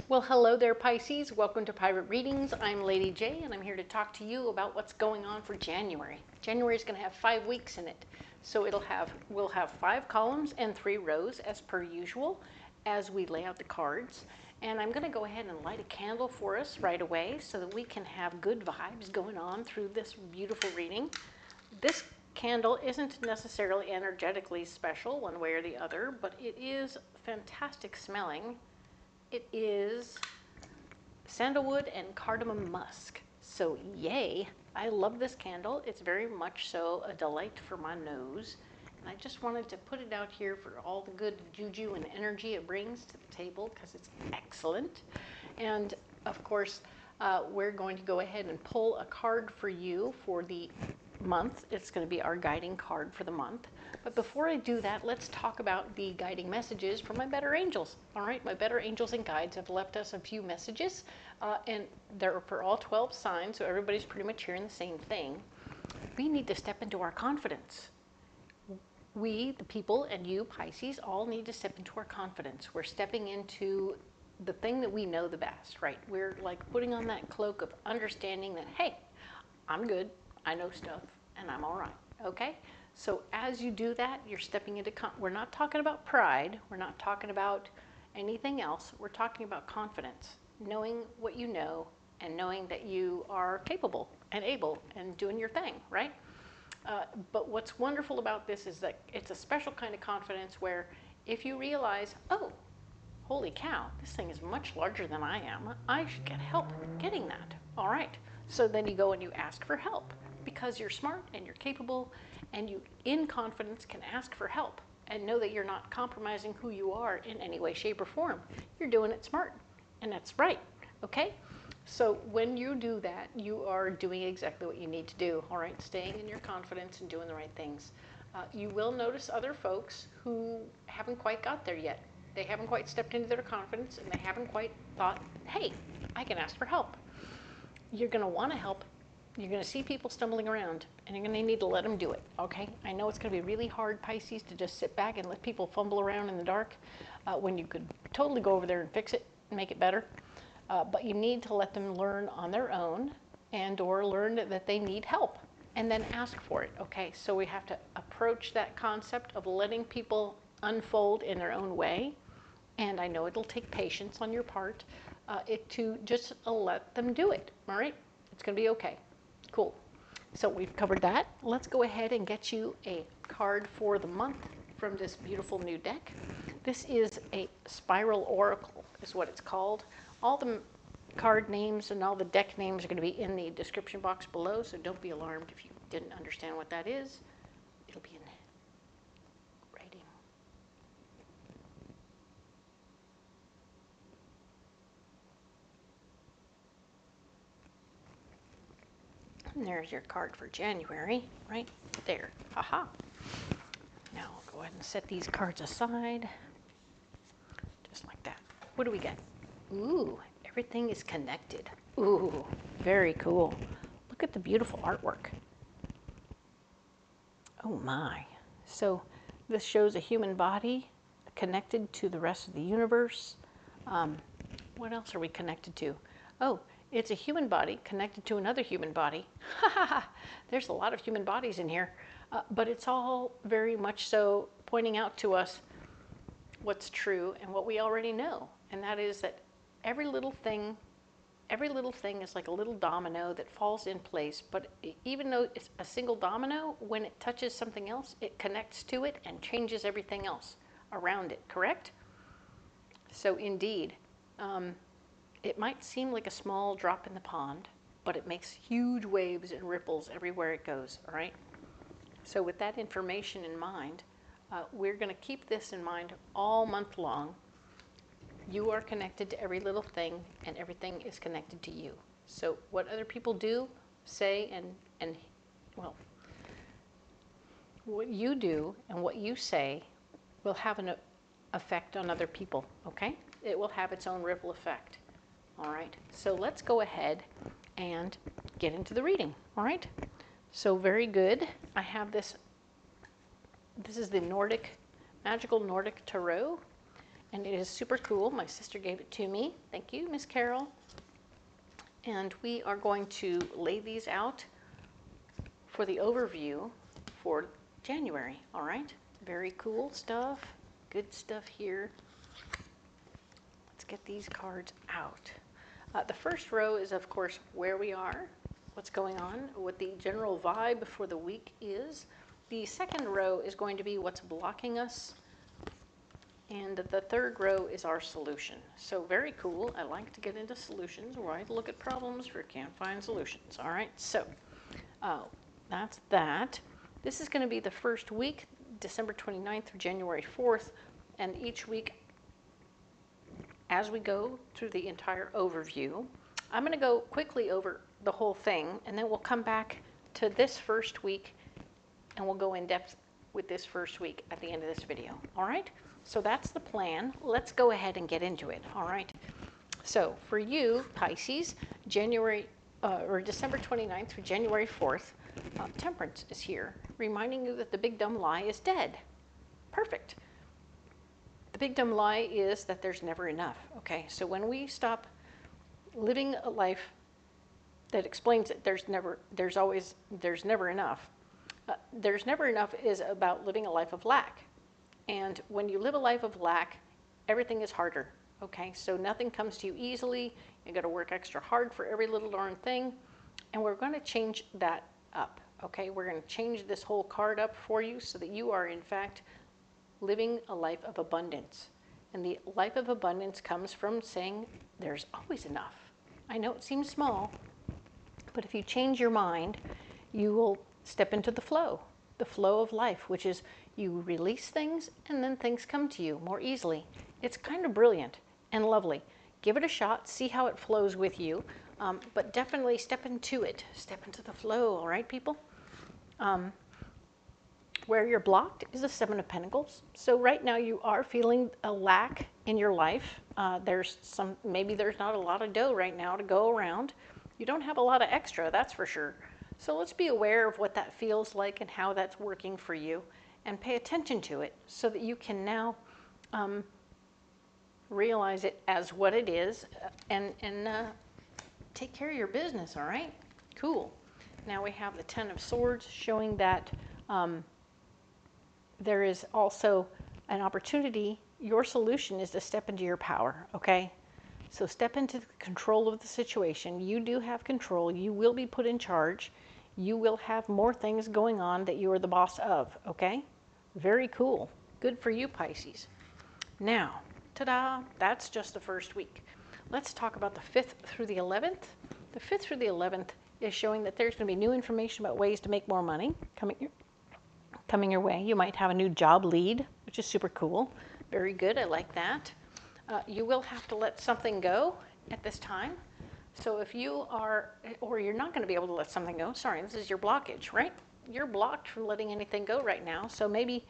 Well, hello there, Pisces. Welcome to Private Readings. I'm Lady J, and I'm here to talk to you about what's going on for January. January is going to have 5 weeks in it, so we'll have 5 columns and 3 rows as per usual as we lay out the cards. And I'm going to go ahead and light a candle for us right away so that we can have good vibes going on through this beautiful reading. This candle isn't necessarily energetically special one way or the other, but it is fantastic smelling. It is sandalwood and cardamom musk. So yay, I love this candle. It's very much so a delight for my nose. And I just wanted to put it out here for all the good juju and energy it brings to the table because it's excellent. And of course, we're going to go ahead and pull a card for you for the month. It's going to be our guiding card for the month. But before I do that, let's talk about the guiding messages from my better angels. All right, my better angels and guides have left us a few messages, and they're for all 12 signs, so everybody's pretty much hearing the same thing. We need to step into our confidence. We, the people, and you, Pisces, all need to step into our confidence. We're stepping into the thing that we know the best, right? We're like putting on that cloak of understanding that, hey, I'm good, I know stuff, and I'm all right, okay? So as you do that, you're stepping into, we're not talking about pride, we're not talking about anything else, we're talking about confidence, knowing what you know and knowing that you are capable and able and doing your thing, right? But what's wonderful about this is that it's a special kind of confidence where if you realize, oh, holy cow, this thing is much larger than I am, I should get help getting that, all right? So then you go and you ask for help because you're smart and you're capable and you, in confidence, can ask for help and know that you're not compromising who you are in any way, shape, or form. You're doing it smart, and that's right, okay? So when you do that, you are doing exactly what you need to do, all right? Staying in your confidence and doing the right things. You will notice other folks who haven't quite got there yet. They haven't quite stepped into their confidence, and they haven't quite thought, hey, I can ask for help. You're going to want to help. You're going to see people stumbling around, and you're going to need to let them do it, okay? I know it's going to be really hard, Pisces, to just sit back and let people fumble around in the dark when you could totally go over there and fix it and make it better. But you need to let them learn on their own and or learn that they need help and then ask for it, okay? So we have to approach that concept of letting people unfold in their own way. And I know it'll take patience on your part to just let them do it, all right? It's going to be okay. Cool. So we've covered that. Let's go ahead and get you a card for the month from this beautiful new deck. This is a spiral oracle is what it's called. All the card names and all the deck names are going to be in the description box below, so don't be alarmed if you didn't understand what that is. It'll be in writing. And there's your card for January, right there. Haha. Now I'll go ahead and set these cards aside, just like that. What do we get? Ooh, everything is connected. Ooh, very cool. Look at the beautiful artwork. Oh my. So this shows a human body connected to the rest of the universe. What else are we connected to? Oh, it's a human body connected to another human body. There's a lot of human bodies in here, but it's all very much so pointing out to us what's true and what we already know. And that is that every little thing is like a little domino that falls in place. But even though it's a single domino, when it touches something else, it connects to it and changes everything else around it, correct? So indeed, it might seem like a small drop in the pond, but it makes huge waves and ripples everywhere it goes, all right? So with that information in mind, we're going to keep this in mind all month long. You are connected to every little thing, and everything is connected to you. So what other people do, say, and well, what you do and what you say will have an effect on other people, okay? It will have its own ripple effect. All right, so let's go ahead and get into the reading, all right? So very good. I have this is the Nordic, Magical Nordic Tarot, and it is super cool. My sister gave it to me. Thank you, Miss Carol. And we are going to lay these out for the overview for January, all right? Very cool stuff, good stuff here. Let's get these cards out. The first row is, of course, where we are, what's going on, what the general vibe for the week is. The second row is going to be what's blocking us. And the third row is our solution. So very cool. I like to get into solutions where I look at problems where I can't find solutions. All right, so that's that. This is going to be the first week, December 29th through January 4th. And each week, as we go through the entire overview, I'm going to go quickly over the whole thing, and then we'll come back to this first week, and we'll go in depth with this first week at the end of this video. All right? So that's the plan. Let's go ahead and get into it. All right. So for you, Pisces, December 29th through January 4th, Temperance is here, reminding you that the big dumb lie is dead. Perfect. The big dumb lie is that there's never enough. Okay. So when we stop living a life that explains that there's never enough. There's never enough is about living a life of lack. And when you live a life of lack, everything is harder, okay? So nothing comes to you easily. You got to work extra hard for every little darn thing. And we're going to change that up, okay? We're going to change this whole card up for you so that you are, in fact, living a life of abundance. And the life of abundance comes from saying there's always enough. I know it seems small, but if you change your mind, you will step into the flow of life, which is you release things and then things come to you more easily. It's kind of brilliant and lovely. Give it a shot, see how it flows with you, but definitely step into it. Step into the flow, all right, people? Where you're blocked is the Seven of Pentacles. So right now you are feeling a lack in your life. Maybe there's not a lot of dough right now to go around. You don't have a lot of extra, that's for sure. So let's be aware of what that feels like and how that's working for you, and pay attention to it so that you can now realize it as what it is and take care of your business, all right? Cool. Now we have the Ten of Swords showing that there is also an opportunity. Your solution is to step into your power, okay? So step into the control of the situation. You do have control. You will be put in charge. You will have more things going on that you are the boss of, okay? Very cool. Good for you, Pisces. Now, ta-da, that's just the first week. Let's talk about the 5th through the 11th. The 5th through the 11th is showing that there's going to be new information about ways to make more money coming your way. You might have a new job lead, which is super cool. Very good. I like that. You will have to let something go at this time. So if you are, or you're not going to be able to let something go, sorry, this is your blockage, right? You're blocked from letting anything go right now. So maybe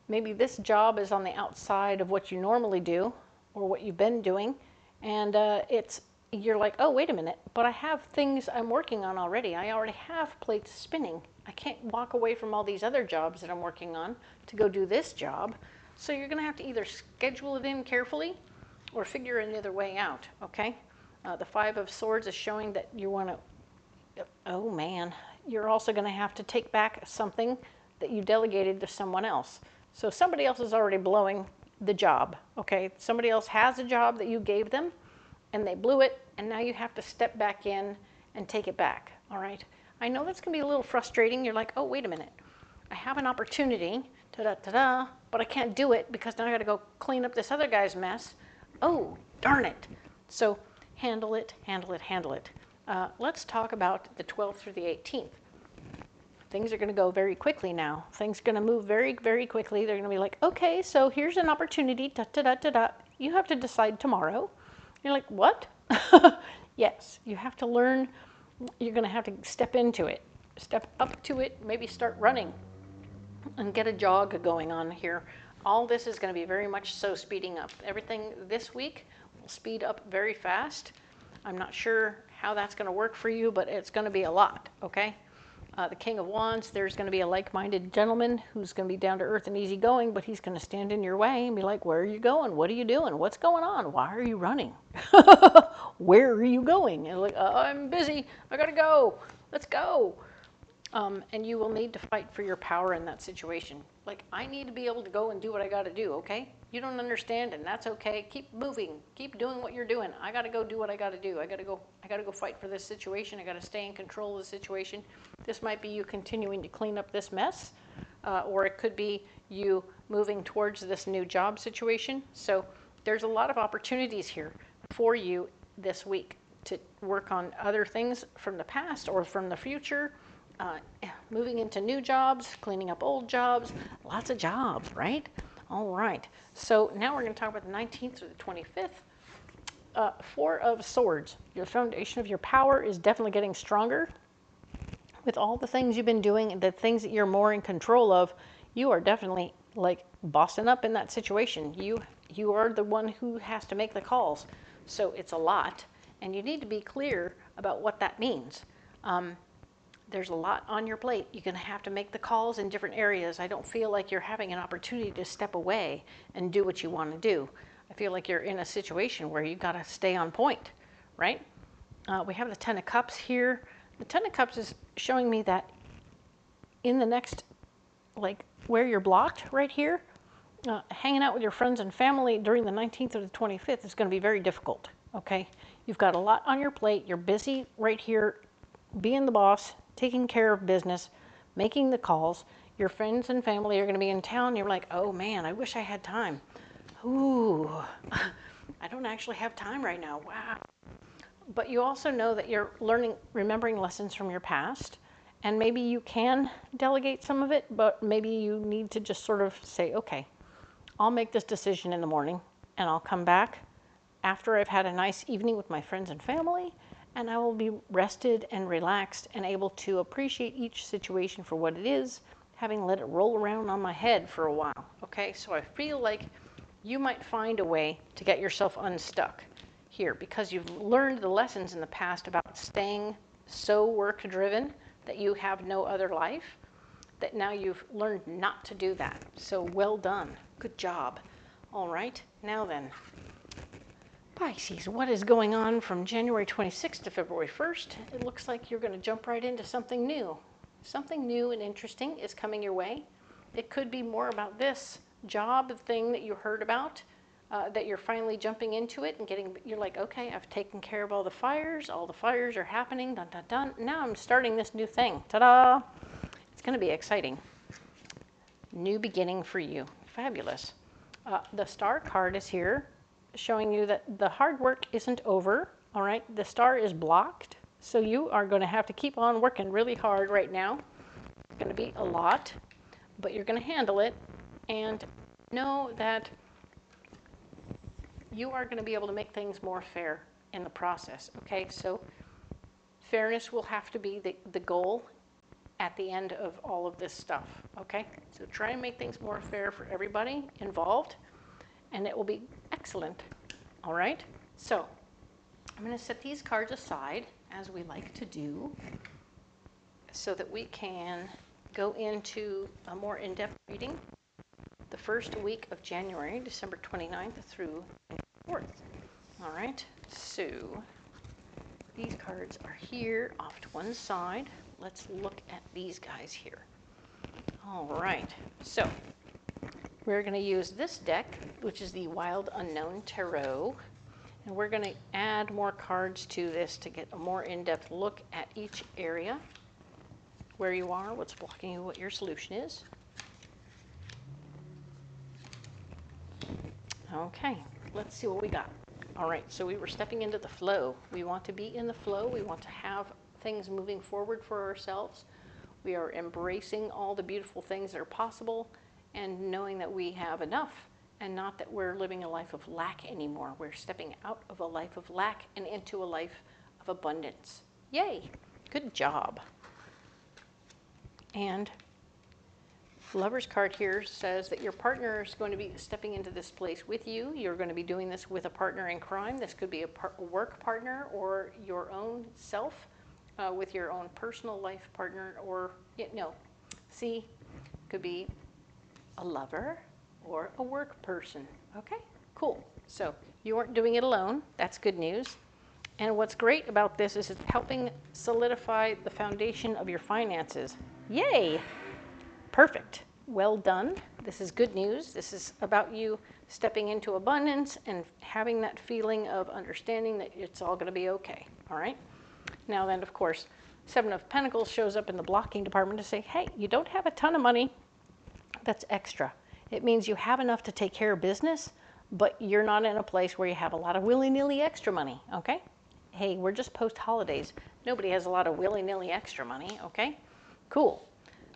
this job is on the outside of what you normally do or what you've been doing. And you're like, oh, wait a minute, but I have things I'm working on already. I already have plates spinning. I can't walk away from all these other jobs that I'm working on to go do this job. So you're going to have to either schedule it in carefully or figure another way out, okay? The Five of Swords is showing that you want to, oh man, you're also going to have to take back something that you delegated to someone else. So somebody else is already blowing the job, okay? Somebody else has a job that you gave them and they blew it, and now you have to step back in and take it back, all right? I know that's going to be a little frustrating. You're like, oh, wait a minute. I have an opportunity, ta-da-ta-da, but I can't do it because now I got to go clean up this other guy's mess. Oh, darn it. So handle it, handle it, handle it. Let's talk about the 12th through the 18th. Things are going to go very quickly now. Things are going to move very, very quickly. They're going to be like, okay, so here's an opportunity, da-da-da-da-da. You have to decide tomorrow. You're like, what? Yes, you have to learn. You're going to have to step into it, step up to it, maybe start running and get a jog going on here. All this is going to be very much so speeding up. Everything this week will speed up very fast. I'm not sure how that's going to work for you, but it's going to be a lot, okay? The King of Wands, there's going to be a like-minded gentleman who's going to be down to earth and easygoing, but he's going to stand in your way and be like, where are you going? What are you doing? What's going on? Why are you running? Where are you going? And like, I'm busy. I got to go. Let's go. And you will need to fight for your power in that situation. Like, I need to be able to go and do what I got to do, okay? You don't understand, and that's okay. Keep moving. Keep doing what you're doing. I got to go do what I got to do. I got to go fight for this situation. I got to stay in control of the situation. This might be you continuing to clean up this mess, or it could be you moving towards this new job situation. So there's a lot of opportunities here for you this week to work on other things from the past or from the future. Moving into new jobs, cleaning up old jobs, lots of jobs, right? All right. So now we're going to talk about the 19th through the 25th. Four of Swords. Your foundation of your power is definitely getting stronger. With all the things you've been doing, the things that you're more in control of, you are definitely like bossing up in that situation. You are the one who has to make the calls. So it's a lot, and you need to be clear about what that means. There's a lot on your plate. You're going to have to make the calls in different areas. I don't feel like you're having an opportunity to step away and do what you want to do. I feel like you're in a situation where you've got to stay on point, right? We have the Ten of Cups here. The Ten of Cups is showing me that in the next, like where you're blocked right here, hanging out with your friends and family during the 19th or the 25th is going to be very difficult, okay? You've got a lot on your plate. You're busy right here being the boss, taking care of business, making the calls. Your friends and family are going to be in town. You're like, oh man, I wish I had time. Ooh, I don't actually have time right now. Wow. But you also know that you're remembering lessons from your past, and maybe you can delegate some of it, but maybe you need to just sort of say, okay, I'll make this decision in the morning, and I'll come back after I've had a nice evening with my friends and family, and I will be rested and relaxed and able to appreciate each situation for what it is, having let it roll around on my head for a while, okay? So I feel like you might find a way to get yourself unstuck here because you've learned the lessons in the past about staying so work-driven that you have no other life, that now you've learned not to do that. So well done. Good job. All right, now then, Pisces, what is going on from January 26th to February 1st? It looks like you're going to jump right into something new. Something new and interesting is coming your way. It could be more about this job thing that you heard about, that you're finally jumping into it and you're like, okay, I've taken care of all the fires are happening, dun, dun, dun. Now I'm starting this new thing. Ta-da! It's going to be exciting. New beginning for you. Fabulous. The Star card is here, showing you that the hard work isn't over, all right? The star is blocked, so you are going to have to keep on working really hard right now. It's going to be a lot, but you're going to handle it, and know that you are going to be able to make things more fair in the process, okay? So fairness will have to be the goal at the end of all of this stuff, okay? So try and make things more fair for everybody involved, and it will be excellent, all right? So I'm going to set these cards aside, as we like to do, so that we can go into a more in-depth reading the first week of January, December 29th through 4th. All right, so these cards are here off to one side. Let's look at these guys here. All right, so we're going to use this deck, which is the Wild Unknown Tarot, and we're going to add more cards to this to get a more in-depth look at each area, where you are, what's blocking you, what your solution is. Okay, let's see what we got. All right, so we were stepping into the flow. We want to be in the flow. We want to have things moving forward for ourselves. We are embracing all the beautiful things that are possible and knowing that we have enough and not that we're living a life of lack anymore. We're stepping out of a life of lack and into a life of abundance. Yay, good job. And the Lover's card here says that your partner is going to be stepping into this place with you. You're going to be doing this with a partner in crime. This could be a work partner or your own self. with your own personal life partner, or, no, see, could be a lover or a work person. Okay, cool. So you weren't doing it alone. That's good news. And what's great about this is it's helping solidify the foundation of your finances. Yay! Perfect. Well done. This is good news. This is about you stepping into abundance and having that feeling of understanding that it's all going to be okay. All right? Now then, of course, Seven of Pentacles shows up in the blocking department to say, hey, you don't have a ton of money. That's extra. It means you have enough to take care of business, but you're not in a place where you have a lot of willy-nilly extra money, okay? Hey, we're just post-holidays. Nobody has a lot of willy-nilly extra money, okay? Cool.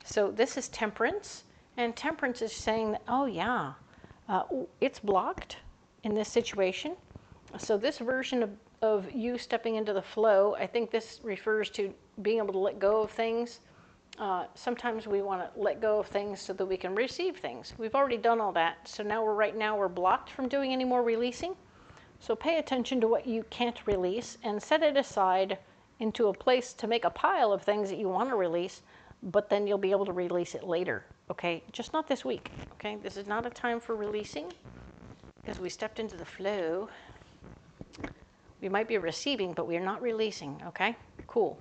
So this is Temperance, and Temperance is saying that, oh yeah, it's blocked in this situation. So this version of you stepping into the flow, I think this refers to being able to let go of things. Sometimes we want to let go of things so that we can receive things. We've already done all that, so now we're blocked from doing any more releasing. So pay attention to what you can't release and set it aside into a place to make a pile of things that you want to release, but then you'll be able to release it later, okay? Just not this week, okay? This is not a time for releasing because we stepped into the flow. We might be receiving, but we are not releasing, okay? Cool.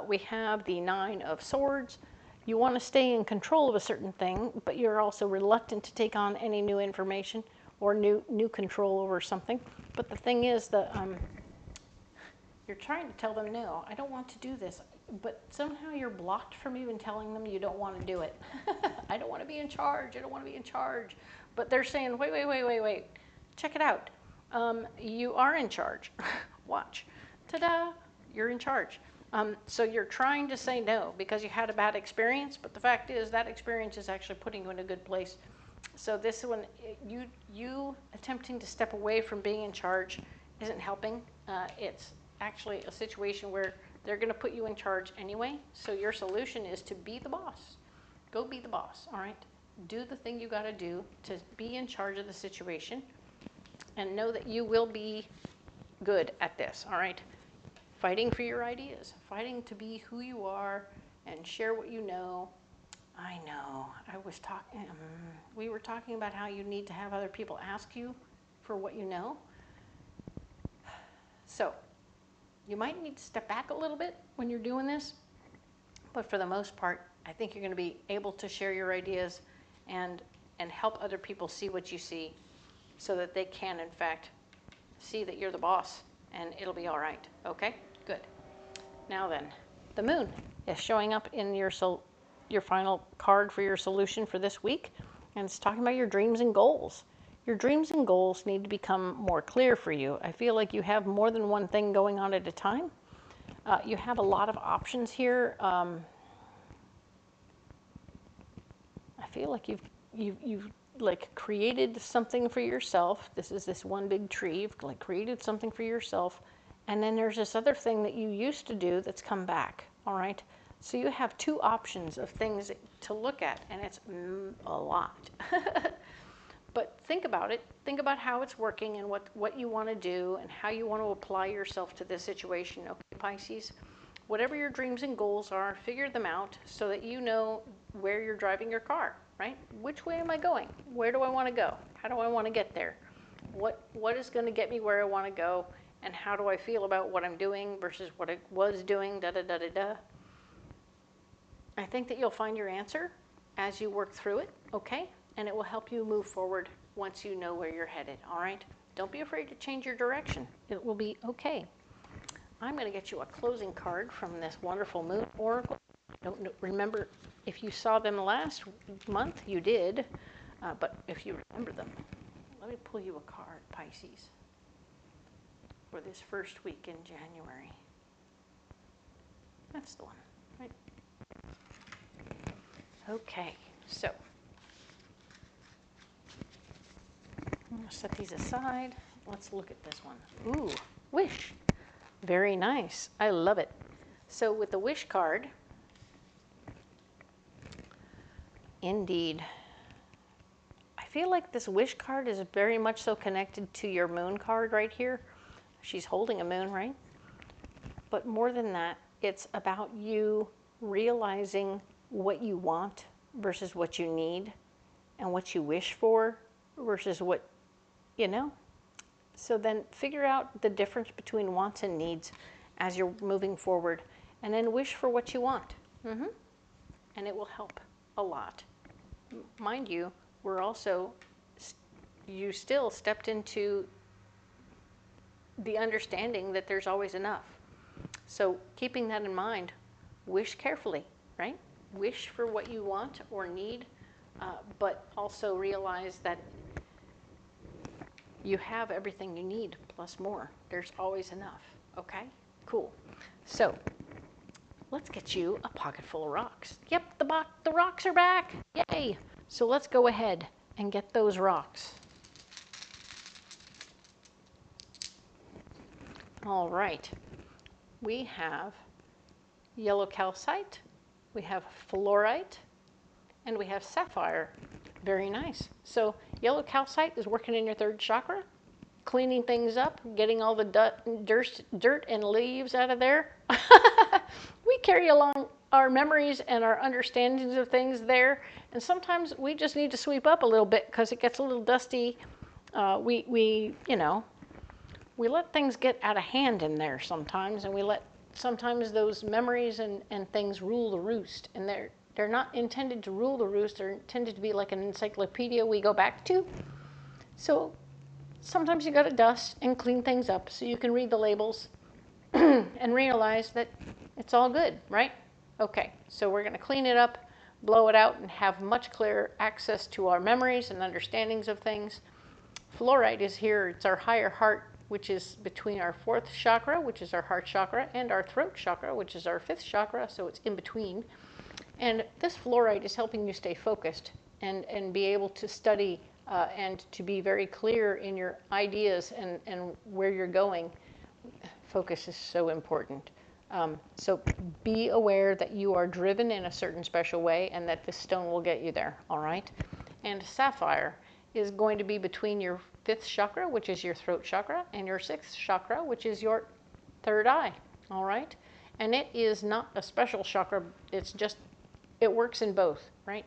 We have the Nine of Swords. You want to stay in control of a certain thing, but you're also reluctant to take on any new information or new control over something. But the thing is that you're trying to tell them, no, I don't want to do this. But somehow you're blocked from even telling them you don't want to do it. I don't want to be in charge. I don't want to be in charge. But they're saying, wait. Check it out. You are in charge. Watch. Ta-da! You're in charge. So you're trying to say no because you had a bad experience, but the fact is that experience is actually putting you in a good place. So this one, you attempting to step away from being in charge isn't helping. It's actually a situation where they're going to put you in charge anyway. So your solution is to be the boss. Go be the boss, all right? Do the thing you got to do to be in charge of the situation and know that you will be good at this, all right? Fighting for your ideas, fighting to be who you are and share what you know. I know, we were talking about how you need to have other people ask you for what you know. So you might need to step back a little bit when you're doing this, but for the most part, I think you're going to be able to share your ideas and help other people see what you see so that they can, in fact, see that you're the boss and it'll be all right. Okay, good. Now then, the moon is showing up in your final card for your solution for this week, and it's talking about your dreams and goals. Your dreams and goals need to become more clear for you. I feel like you have more than one thing going on at a time. You have a lot of options here. I feel like you've like created something for yourself. This is this one big tree. You've like created something for yourself, and then there's this other thing that you used to do that's come back. All right. So you have two options of things to look at, and it's a lot. But think about it. Think about how it's working and what you want to do and how you want to apply yourself to this situation. Okay, Pisces? Whatever your dreams and goals are, figure them out so that you know where you're driving your car, right? Which way am I going? Where do I want to go? How do I want to get there? What is going to get me where I want to go? And how do I feel about what I'm doing versus what I was doing, da-da-da-da-da. I think that you'll find your answer as you work through it, okay? And it will help you move forward once you know where you're headed, all right? Don't be afraid to change your direction. It will be okay. I'm going to get you a closing card from this wonderful moon oracle. Don't remember if you saw them last month, you did, but if you remember them, let me pull you a card, Pisces, for this first week in January. That's the one, right? Okay, so I'm going to set these aside. Let's look at this one. Ooh, wish. Very nice. I love it. So with the wish card, indeed, I feel like this wish card is very much so connected to your moon card right here. She's holding a moon, right? But more than that, it's about you realizing what you want versus what you need, and what you wish for versus what, you know. So then figure out the difference between wants and needs as you're moving forward, and then wish for what you want. And it will help a lot. Mind you, we're also, you still stepped into the understanding that there's always enough. So keeping that in mind, wish carefully, right? Wish for what you want or need, but also realize that you have everything you need plus more. There's always enough, okay? Cool. So let's get you a pocket full of rocks. Yep, the rocks are back. Yay. So let's go ahead and get those rocks. All right. We have yellow calcite, we have fluorite, and we have sapphire. Very nice. So yellow calcite is working in your third chakra, cleaning things up, getting all the dirt and leaves out of there. We carry along our memories and our understandings of things there, and sometimes we just need to sweep up a little bit because it gets a little dusty. You know, we let things get out of hand in there sometimes, and we let sometimes those memories and things rule the roost, and they're not intended to rule the roost. They're intended to be like an encyclopedia we go back to. So sometimes you got to dust and clean things up so you can read the labels and realize that it's all good, right? Okay, so we're going to clean it up, blow it out, and have much clearer access to our memories and understandings of things. Fluorite is here. It's our higher heart, which is between our 4th chakra, which is our heart chakra, and our throat chakra, which is our 5th chakra, so it's in between. And this fluorite is helping you stay focused and be able to study and to be very clear in your ideas and where you're going. Focus is so important. So be aware that you are driven in a certain special way and that this stone will get you there, all right? And sapphire is going to be between your 5th chakra, which is your throat chakra, and your 6th chakra, which is your third eye, all right? And it is not a special chakra, it's just, it works in both, right?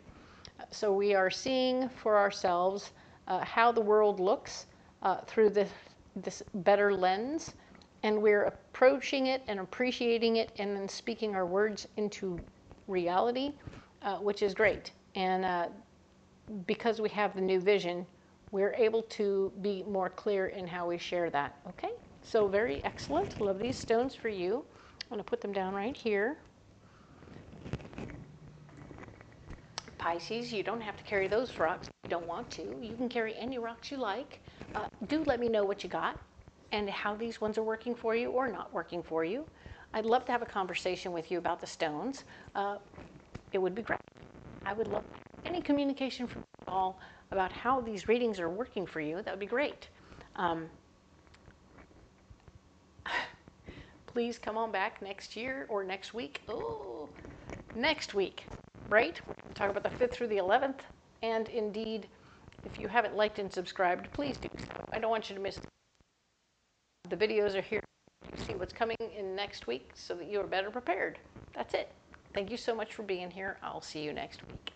So we are seeing for ourselves how the world looks through this better lens, and we're approaching it and appreciating it and then speaking our words into reality, which is great. And because we have the new vision, we're able to be more clear in how we share that, okay? So very excellent. Love these stones for you. I'm going to put them down right here. Pisces, you don't have to carry those rocks if you don't want to. You can carry any rocks you like. Do let me know what you got and how these ones are working for you or not working for you. I'd love to have a conversation with you about the stones. It would be great. I would love any communication from you all about how these readings are working for you. That would be great. Please come on back next year or next week. Oh, next week, right? We'll talk about the 5th through the 11th. And indeed, if you haven't liked and subscribed, please do so. I don't want you to miss. The videos are here to see what's coming in next week so that you are better prepared. That's it. Thank you so much for being here. I'll see you next week.